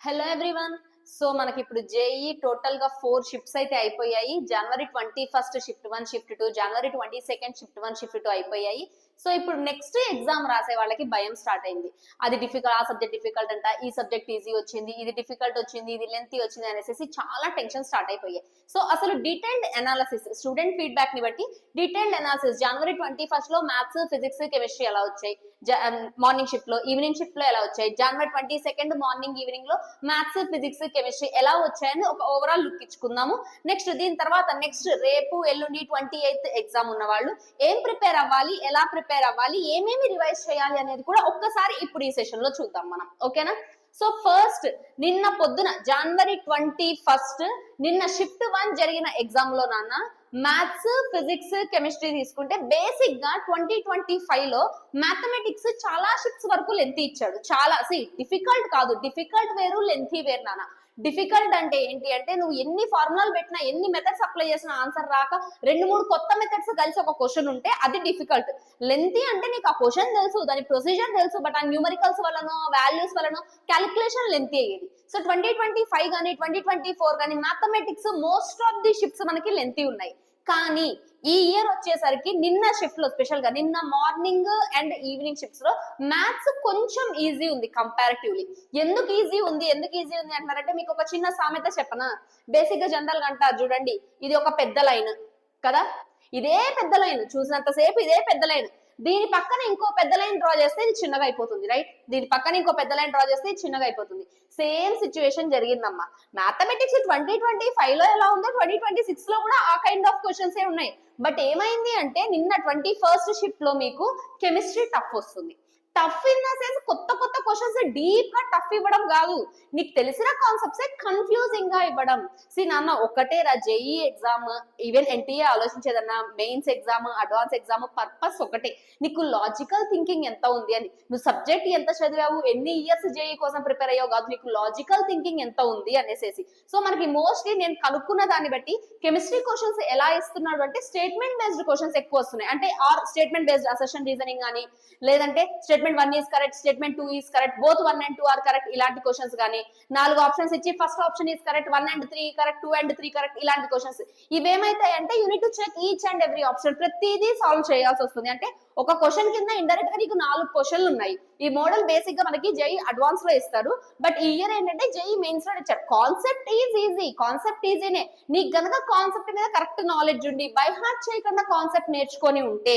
Hello everyone. So మనకి ఇప్పుడు JEE total గా 4 షిఫ్ట్స్ అయితే అయిపోయాయి. జనవరి 21 షిఫ్ట్ 1 షిఫ్ట్ 2, జనవరి 22 షిఫ్ట్ 1 షిఫ్ట్ 2 అయిపోయాయి. సో ఇప్పుడు నెక్స్ట్ ఎగ్జామ్ రాసే వాళ్ళకి భయం స్టార్ట్ అయింది. అది డిఫికల్ట్, ఆ సబ్జెక్ట్ డిఫికల్ట్ అంట, ఈ సబ్జెక్ట్ ఈజీ వచ్చింది, ఇది డిఫికల్ట్ వచ్చింది, ఇది లెంతీ వచ్చింది అనేసి చాలా టెన్షన్ స్టార్ట్ అయిపోయాయి. సో అసలు డీటెయిల్డ్ అనాలిసిస్, స్టూడెంట్ ఫీడ్బ్యాక్ ని బట్టి డీటెయిల్డ్ అనాలిసిస్ జనవరి 21 లో మ్యాథ్స్, ఫిజిక్స్, కెమిస్ట్రీ ఎలా వచ్చాయి, మార్నింగ్ షిఫ్ట్ లో, ఈవినింగ్ షిఫ్ట్ లో ఎలా వచ్చాయి, జనవరి 22 మార్నింగ్ ఈవినింగ్ లో మ్యాథ్స్, ఫిజిక్స్, కెమిస్ట్రీ ఎలా వచ్చాయని ఒక ఓవరాల్ లుక్ ఇచ్చుకుందాము. నెక్స్ట్ దీని తర్వాత నెక్స్ట్ రేపు ఎల్లుండి 28 ఎగ్జామ్ ఉన్న వాళ్ళు ఏం ప్రిపేర్ అవ్వాలి, ఎలా ప్రిపేర్ అవ్వాలి, ఏమేమి రివైజ్ చేయాలి అనేది కూడా ఒక్కసారి ఇప్పుడు ఈ సెషన్ లో చూద్దాం మనం. ఓకేనా? సో ఫస్ట్ నిన్న పొద్దున జనవరి 21 నిన్న షిఫ్ట్ 1 జరిగిన ఎగ్జామ్ లో నాన్న మ్యాథ్స్, ఫిజిక్స్, కెమిస్ట్రీ తీసుకుంటే బేసిక్ గా 2025 లో మ్యాథమెటిక్స్ చాలా షిఫ్ట్స్ వరకు లెంతీ ఇచ్చాడు. చాలా డిఫికల్ట్ కాదు, డిఫికల్ట్ వేరు, లెంతీ వేరు నాన్న. డిఫికల్ట్ అంటే ఏంటి అంటే నువ్వు ఎన్ని ఫార్ములాలు పెట్టినా, ఎన్ని మెథడ్స్ అప్లై చేసినా ఆన్సర్ రాక 2-3 కొత్త మెథడ్స్ కలిసి ఒక క్వశ్చన్ ఉంటే అది డిఫికల్ట్. లెంతీ అంటే నీకు ఆ క్వశ్చన్ తెలుసు, దాని ప్రొసీజర్ తెలుసు, బట్ ఆ న్యూమరికల్స్ వల్లనో వాల్యూస్ వల్లనో క్యాలిక్యులేషన్ లెంతీ అయ్యేది. సో 2025 కానీ 2024 కానీ mathematics most of the shifts మనకి లెంతీ ఉన్నాయి. కానీ ఈ ఇయర్ వచ్చేసరికి నిన్న షిఫ్ట్ లో, స్పెషల్ గా నిన్న మార్నింగ్ అండ్ ఈవినింగ్ షిఫ్ట్స్ లో మ్యాథ్స్ కొంచెం ఈజీ ఉంది కంపారిటివ్లీ. ఎందుకు ఈజీ ఉంది అంటున్నారంటే మీకు ఒక చిన్న సామెత చెప్పనా? బేసిక్ గా జనరల్ గా అంటారు చూడండి, ఇది ఒక పెద్ద లైన్ కదా, ఇదే పెద్ద లైన్ చూసినంతసేపు ఇదే పెద్ద లైన్, దీని పక్కన ఇంకో పెద్ద లైన్ డ్రా చేస్తే ఇది చిన్నగా అయిపోతుంది, రైట్? దీని పక్కన ఇంకో పెద్ద లైన్ డ్రా చేస్తే ఇది చిన్నగా అయిపోతుంది. సేమ్ సిచ్యువేషన్ జరిగిందమ్మా. మ్యాథమెటిక్స్ 2025 లో ఎలా ఉందో 2026 లో కూడా ఆ కైండ్ ఆఫ్ క్వశ్చన్స్ ఉన్నాయి. బట్ ఏమైంది అంటే నిన్న 21 షిఫ్ట్ లో మీకు కెమిస్ట్రీ టఫ్ వస్తుంది. టఫ్ ఇన్ ద సెన్స్ కొత్త కొత్త క్వశ్చన్స్ డీప్ గా టఫ్ ఇవ్వడం కాదు, నీకు తెలిసిన కాన్సెప్ట్స్ కన్ఫ్యూజింగ్ గా ఇవ్వడం. నాన్న ఒకటే రా, జేఈ ఎగ్జామ్, ఈవెన్ ఎన్టీఏ ఆలోచించేదన్నా, mains exam, advance exam purpose ఒకటే, నీకు లాజికల్ థింకింగ్ ఎంత ఉంది అని. నువ్వు సబ్జెక్ట్ ఎంత చదివావు, ఎన్ని ఇయర్స్ జేఈ కోసం ప్రిపేర్ అయ్యావు కాదు, నీకు లాజికల్ థింకింగ్ ఎంత ఉంది అనేసి. సో మనకి మోస్ట్లీ నేను కనుక్కున్న దాన్ని బట్టి కెమిస్ట్రీ క్వశ్చన్స్ ఎలా ఇస్తున్నాడు అంటే స్టేట్మెంట్ బేస్డ్ క్వశ్చన్స్ ఎక్కువ వస్తున్నాయి. అంటే or statement based assertion reasoning కానీ, లేదంటే statement 1 is correct, statement 2 is correct, both 1 and 2 are correct, ఇలాంటి క్వశ్చన్స్ కానీ, 4 ఆప్షన్స్ ఇచ్చి first option is correct, 1 and 3 correct, 2 and 3 correct, ఇలాంటి క్వశ్చన్స్. ఇవేమైతాయంటే you need to check each and every option, ప్రతిదీ solve చేయాల్సి వస్తుంది. అంటే ఒక క్వశ్చన్ కింద ఇండైరెక్ట్ గా నీకు 4 క్వశ్చన్లు ఉన్నాయి. ఈ మోడల్ బేసిక్ గా మనకి జేఈ అడ్వాన్స్ లో ఇస్తారు, బట్ ఈ ఇయర్ ఏంటంటే జేఈ మెయిన్స్ లో ఇచ్చారు. కాన్సెప్ట్ ఈజ్ ఈజీ, కాన్సెప్ట్ ఈజీనే. నీకు గనక కాన్సెప్ట్ మీద కరెక్ట్ నాలెడ్జ్ ఉండి బై హార్ట్ చేయకుండా కాన్సెప్ట్ నేర్చుకొని ఉంటే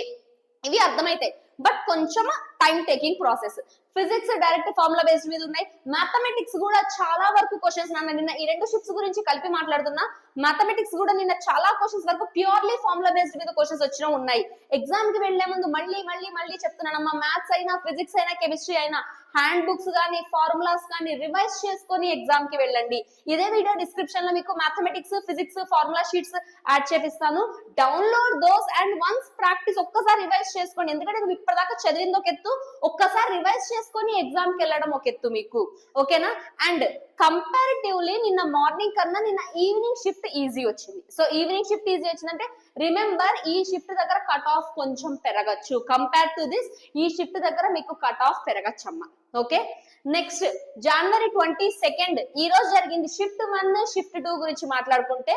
ఇవి అర్థమైతాయి. బట్ కొంచెం time taking process. Physics direct formula based మీద ఉన్నాయి. మ్యాథమెటిక్స్ కూడా చాలా వరకు క్వశ్చన్స్ నిన్న ఈ 2 షిఫ్ట్స్ గురించి కలిపి మాట్లాడుతున్నా. మ్యాథమెటిక్స్ కూడా నిన్న చాలా క్వశ్చన్స్ వరకు ప్యూర్లీ ఫార్ములా బేస్డ్ మీద క్వశ్చన్స్ వచ్చినా ఉన్నాయి. ఎగ్జామ్ కి వెళ్లే ముందు మళ్ళీ చెప్తున్నానమ్మా, మ్యాథ్స్ అయినా, ఫిజిక్స్ అయినా, కెమిస్ట్రీ అయినా హ్యాండ్ బుక్స్ కానీ, ఫార్ములాస్ కానీ రివైజ్ చేసుకొని ఎగ్జామ్ కి వెళ్ళండి. ఇదే వీడియో డిస్క్రిప్షన్ లో మీకు mathematics, physics formula sheets add చేపిస్తాను. Download those and once practice, ఒక్కసారి రివైజ్ చేసుకోండి. ఎందుకంటే నువ్వు ఇప్పటిదాకా చదివింది ఒక ఎత్తు, ఒక్కసారి రివైజ్ చేసుకొని ఎగ్జామ్ కి వెళ్ళడం ఒక ఎత్తు మీకు. ఓకేనా? అండ్ కంపారిటివ్లీ నిన్న మార్నింగ్ కన్నా నిన్న ఈవినింగ్ షిఫ్ట్ ఈజీ వచ్చింది. సో ఈవినింగ్ షిఫ్ట్ ఈజీ వచ్చిందంటే రిమెంబర్, ఈ షిఫ్ట్ దగ్గర కట్ ఆఫ్ కొంచెం పెరగచ్చు. కంపేర్ టు దిస్ ఈ షిఫ్ట్ దగ్గర మీకు కట్ ఆఫ్ పెరగచ్చు అమ్మా. ఓకే, నెక్స్ట్ జనవరి 22 ఈ రోజు జరిగింది షిఫ్ట్ 1, షిఫ్ట్ 2 గురించి మాట్లాడుకుంటే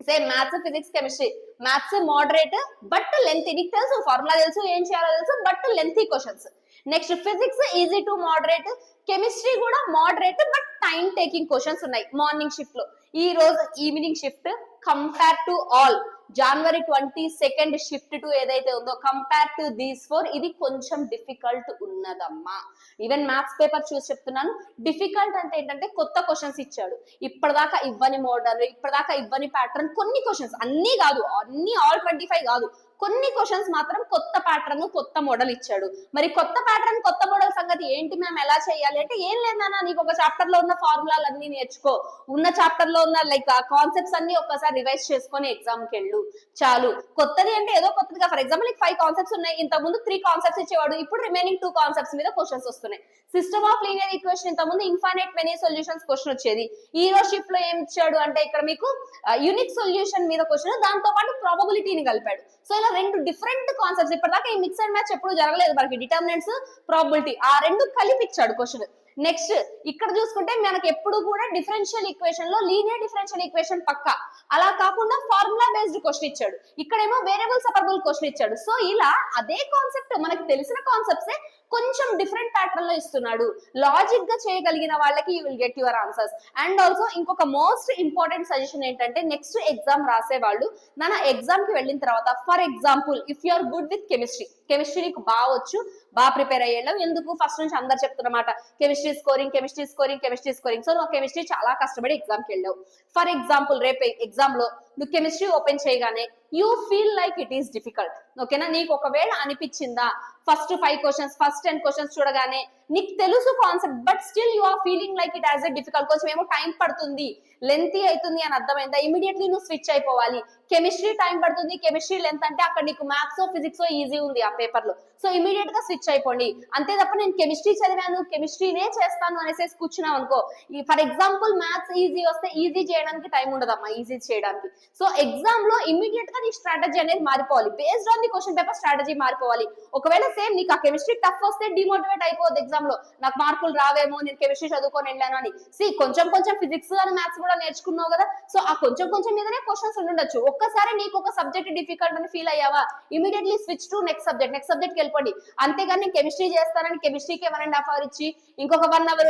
same maths, physics, chemistry. Maths moderate but lengthy, నీకు తెలుసు ఫార్ములా తెలుసు, ఏం చేయాలో తెలుసు, but lengthy questions. Next physics easy to moderate, chemistry కూడా moderate but time taking questions ఉన్నాయి మార్నింగ్ షిఫ్ట్ లో. ఈ రోజు evening shift compare to all January 22 shift 2 ఏదైతే ఉందో కంపేర్ టు దీస్ 4 ఇది కొంచెం డిఫికల్ట్ ఉన్నదమ్మా. ఈవెన్ మ్యాథ్స్ పేపర్ చూసి చెప్తున్నాను. డిఫికల్ట్ అంటే ఏంటంటే కొత్త క్వశ్చన్స్ ఇచ్చాడు, ఇప్పటిదాకా ఇవ్వని మోడల్, ఇప్పటిదాకా ఇవ్వని ప్యాటర్న్, కొన్ని క్వశ్చన్స్, అన్ని కాదు, అన్ని ఆల్ 25 కాదు, కొన్ని క్వశ్చన్స్ మాత్రం కొత్త ప్యాటర్న్, కొత్త మోడల్ ఇచ్చాడు. మరి కొత్త ప్యాటర్న్, కొత్త మోడల్ సంగతి ఏంటి మ్యామ్, ఎలా చేయాలి అంటే ఏం లేదన్నా, నీకు ఒక చాప్టర్ లో ఉన్న ఫార్ములాలు అన్ని నేర్చుకో, ఉన్న చాప్టర్ లో ఉన్న లైక్ కాన్సెప్ట్స్ అన్ని ఒక్కసారి రివైజ్ చేసుకొని ఎగ్జామ్ కి వెళ్ళు చాలు. కొత్తది అంటే ఏదో కొత్తదిగా, ఫర్ ఎగ్జాంపుల్ 5 కాన్సెప్ట్స్ ఉన్నాయి, ఇంత ముందు 3 కాన్సెప్ట్స్ ఇచ్చేవాడు, ఇప్పుడు రిమైనింగ్ 2 కాన్సెప్ట్స్ మీద క్వశ్చన్స్ వస్తున్నాయి. సిస్టమ్ ఆఫ్ లీనియర్ ఈక్వేషన్ ఇంత ముందు ఇన్ఫైనైట్ మెనీ సొల్యూషన్స్ క్వశ్చన్ వచ్చేది. ఈ రోజు షిఫ్ట్ లో ఏం ఇచ్చాడు అంటే ఇక్కడ మీకు యూనిక్ సొల్యూషన్ మీద క్వశ్చన్, దాంతో పాటు ప్రాబబిలిటీని కలిపాడు. సో ఇలా 2 డిఫరెంట్ కాన్సెప్ట్స్. ఇప్పటిదాకా ఈ మిక్స్ అండ్ మ్యాచ్ ఎప్పుడు జరగలేదు మనకి, డిటర్మినెంట్స్, ప్రాబబిలిటీ, ఆ 2 కలిపి ఇచ్చాడు క్వశ్చన్. నెక్స్ట్ ఇక్కడ చూసుకుంటే మనకి ఎప్పుడు కూడా డిఫరెన్షియల్ ఈక్వేషన్ లో లీనియర్ డిఫరెన్షియల్ ఈక్వేషన్ పక్క, అలా కాకుండా ఫార్ములా బేస్డ్ క్వశ్చన్ ఇచ్చాడు, ఇక్కడేమో వేరియబుల్ సెపరబుల్ క్వశ్చన్ ఇచ్చాడు. సో ఇలా అదే కాన్సెప్ట్ మనకి తెలిసిన కాన్సెప్ట్సే కొంచెం డిఫరెంట్ ప్యాటర్న్ లో ఇస్తున్నాడు. లాజిక్ గా చేయగలిగిన వాళ్ళకి you will get your answers. And also ఇంకొక మోస్ట్ ఇంపార్టెంట్ సజెషన్ ఏంటంటే నెక్స్ట్ ఎగ్జామ్ రాసే వాళ్ళు నా ఎగ్జామ్ కి వెళ్ళిన తర్వాత, for example if you are good with chemistry నీకు బాగా వచ్చు, బాగా ప్రిపేర్ అయ్యేళ్ళం, ఎందుకు ఫస్ట్ నుంచి అందరు చెప్తున్నమాట కెమిస్ట్రీ స్కోరింగ్. సో నువ్వు కెమిస్ట్రీ చాలా కష్టపడి ఎగ్జామ్ కి వెళ్ళావు. ఫర్ ఎగ్జాంపుల్ రేపు ఎగ్జామ్ లో నువ్వు కెమిస్ట్రీ ఓపెన్ చేయగానే you feel like it is difficult, ఓకేనా? నీకు ఒకవేళ అనిపించిందా ఫస్ట్ 5 క్వశ్చన్స్ ఫస్ట్ 10 క్వశ్చన్స్ చూడగానే నీకు తెలుసు concept, but still you are feeling like it as a difficult, కొంచెం ఏమో టైం పడుతుంది, లెంతీ అవుతుంది అని అర్థమైందా, ఇమీడియట్లీ నువ్వు స్విచ్ అయిపోవాలి. కెమిస్ట్రీ టైం పడుతుంది, కెమిస్ట్రీ లెంత్ అంటే అక్కడ నీకు మ్యాథ్స్ ఫిజిక్స్ ఈజీ ఉంది ఆ పేపర్ లో, సో ఇమీడియట్ గా స్విచ్ అయిపోండి. అంతే తప్ప నేను కెమిస్ట్రీ చదివాను కెమిస్ట్రీనే చేస్తాను అనేసి కూర్చున్నావు అనుకో, ఫర్ ఎగ్జాంపుల్ మ్యాథ్స్ ఈజీ వస్తే ఈజీ చేయడానికి టైం ఉండదమ్మా, ఈజీ చేయడానికి. సో ఎగ్జామ్ లో ఇమీడియట్ గా నీ స్ట్రాటజీ అనేది మారిపోవాలి, based on the question paper strategy మారిపోవాలి. ఒకవేళ సేమ్ నీకు ఆ కెమిస్ట్రీ టఫ్ వస్తే డిమోటివేట్ అయిపోద్ది ఎగ్జామ్ లో, నాకు మార్కులు రావేమో నేను కెమిస్ట్రీ చదువుకొని వెళ్ళాను అని. కొంచెం ఫిజిక్స్ అని మ్యాథ్స్ కూడా నేర్చుకున్నావు కదా, సో ఆ కొంచెం మీదనే క్వశ్చన్స్ ఉండొచ్చు. ఒక్కసారి నీకు ఒక సబ్జెక్ట్ డిఫికల్ట్ అని ఫీల్ అయ్యావా, immediately switch to next subject కి వెళ్ళిపోండి. అంతేగాని నేను కెమిస్ట్రీ చేస్తానని కెమిస్ట్రీకి 1.5 hours ఇచ్చి ఇంకొక 1 hour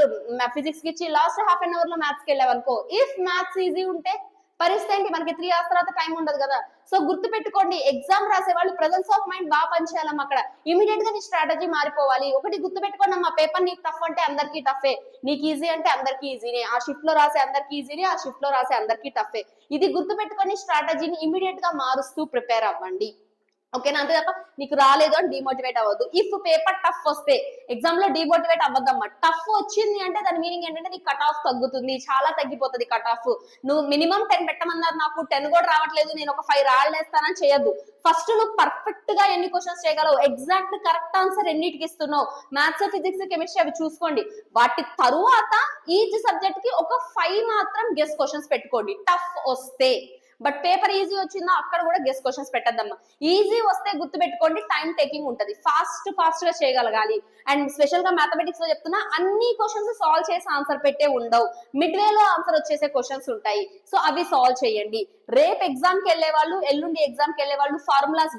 ఫిజిక్స్ కి ఇచ్చి లాస్ట్ హాఫ్ అన్ అవర్ లో మ్యాథ్స్ కి వెళ్ళావు అనుకో, ఇఫ్ మ్యాథ్స్ ఈజీ ఉంటే పరిస్థితి ఏంటి, మనకి 3 hours తర్వాత టైం ఉండదు కదా. సో గుర్తు పెట్టుకోండి, ఎగ్జామ్ రాసే వాళ్ళు ప్రెజెన్స్ ఆఫ్ మైండ్ బాగా పనిచేయాలమ్మా. అక్కడ ఇమీడియట్ గా నీ స్ట్రాటజీ మారిపోవాలి. ఒకటి గుర్తు పెట్టుకోండి అమ్మా, పేపర్ నీకు టఫ్ అంటే అందరికీ టఫే, నీకు ఈజీ అంటే అందరికీ ఈజీనే, ఆ షిఫ్ట్ లో రాసే అందరికీ ఈజీనే, ఆ షిఫ్ట్ లో రాసే అందరికీ టఫే. ఇది గుర్తు పెట్టుకొని స్ట్రాటజీని ఇమీడియట్ గా మారుస్తూ ప్రిపేర్ అవ్వండి, ఓకేనా? అంతే తప్ప నీకు రాలేదు అని డిమోటివేట్ అవ్వద్దు. ఇఫ్ పేపర్ టఫ్ వస్తే ఎగ్జామ్ లో డిమోటివేట్ అవ్వద్దమ్మా. టఫ్ వచ్చింది అంటే దాని మీనింగ్ ఏంటంటే నీకు కట్ ఆఫ్ తగ్గుతుంది, చాలా తగ్గిపోతుంది కట్ ఆఫ్. నువ్వు మినిమం 10 పెట్టమన్నారు, నాకు 10 కూడా రావట్లేదు, నేను ఒక 5 రాళ్ళేస్తానని చేయొద్దు. ఫస్ట్ నువ్వు పర్ఫెక్ట్ గా ఎన్ని క్వశ్చన్స్ చేయగలవు, ఎగ్జాక్ట్ కరెక్ట్ ఆన్సర్ ఎన్నిటికి ఇస్తున్నావు, మ్యాథ్స్ ఫిజిక్స్ కెమిస్ట్రీ అవి చూసుకోండి. వాటి తరువాత ఈచ్ సబ్జెక్ట్ కి ఒక 5 మాత్రం గెస్ క్వశ్చన్స్ పెట్టుకోండి టఫ్ వస్తే. బట్ పేపర్ ఈజీ వచ్చిందో అక్కడ కూడా గెస్ క్వశ్చన్స్ పెట్టద్దమ్మా. ఈజీ వస్తే గుర్తు పెట్టుకోండి, టైం టేకింగ్ ఉంటది, ఫాస్ట్ గా చేయగలగాలి. అండ్ స్పెషల్ గా మ్యాథమెటిక్స్ లో చెప్తున్నా, అన్ని క్వశ్చన్స్ సాల్వ్ చేసి ఆన్సర్ పెట్టే ఉండవు, మిడ్ వేలో ఆన్సర్ వచ్చేసే క్వశ్చన్స్ ఉంటాయి. సో అవి సాల్వ్ చేయండి. రేపు ఎగ్జామ్ కి వెళ్లే వాళ్ళు, ఎల్లుండి ఎగ్జామ్ కి వెళ్లే వాళ్ళు ఫార్ములాస్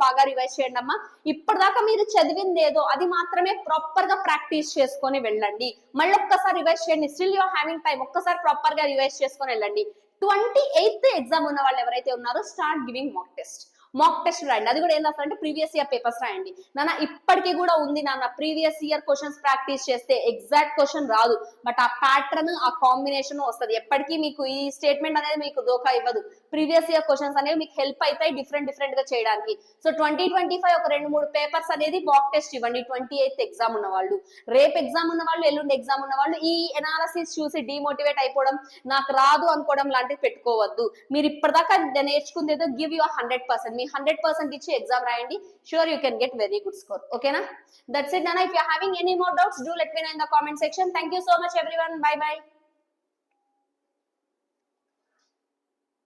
బాగా రివైజ్ చేయండి అమ్మా. ఇప్పటిదాకా మీరు చదివింది ఏదో అది మాత్రమే ప్రాపర్ గా ప్రాక్టీస్ చేసుకొని వెళ్ళండి. మళ్ళీ ఒక్కసారి రివైజ్ చేయండి, స్టిల్ యూఆర్ హ్యావింగ్ టైం, ఒక్కసారి ప్రాపర్ గా రివైజ్ చేసుకొని వెళ్ళండి. 28th ఎగ్జామ్ ఉన్న వాళ్ళు ఎవరైతే ఉన్నారో స్టార్ట్ గివింగ్ మాక్ టెస్ట్ రాయండి. అది కూడా ఏం రాస్తారంటే ప్రీవియస్ ఇయర్ పేపర్స్ రాయండి. నాన్న ఇప్పటికీ కూడా ఉంది నాన్న, ప్రీవియస్ ఇయర్ క్వశ్చన్స్ ప్రాక్టీస్ చేస్తే ఎగ్జాక్ట్ క్వశ్చన్ రాదు, బట్ ఆ ప్యాటర్న్ ఆ కాంబినేషన్ వస్తుంది. ఎప్పటికీ మీకు ఈ స్టేట్మెంట్ అనేది మీకు దోఖా ఇవ్వదు. ప్రీవియస్ ఇయర్ క్వశ్చన్స్ అనేవి మీకు హెల్ప్ అవుతాయి డిఫరెంట్ గా చేయడానికి. సో 2025 ఒక 2-3 పేపర్స్ అనేది మాక్ టెస్ట్ ఇవ్వండి 28th ఎగ్జామ్ ఉన్న వాళ్ళు. రేపు ఎగ్జామ్ ఉన్న వాళ్ళు, ఎల్లుండి ఎగ్జామ్ ఉన్న వాళ్ళు ఈ ఎనాలిసిస్ చూసి డిమోటివేట్ అయిపోవడం, నాకు రాదు అనుకోవడం లాంటివి పెట్టుకోవద్దు. మీరు ఇప్పటిదాకా నేర్చుకుంది ఏదో గివ్ యూ 100%, మీ 100% ఇచ్చి ఎగ్జామ్ రాయండి, sure you can get very good score, ఓకేనా? దట్స్ ఇట్ నాన్న. If you having any more doubts, do let me know in the comment section. Thank you so much everyone, bye by.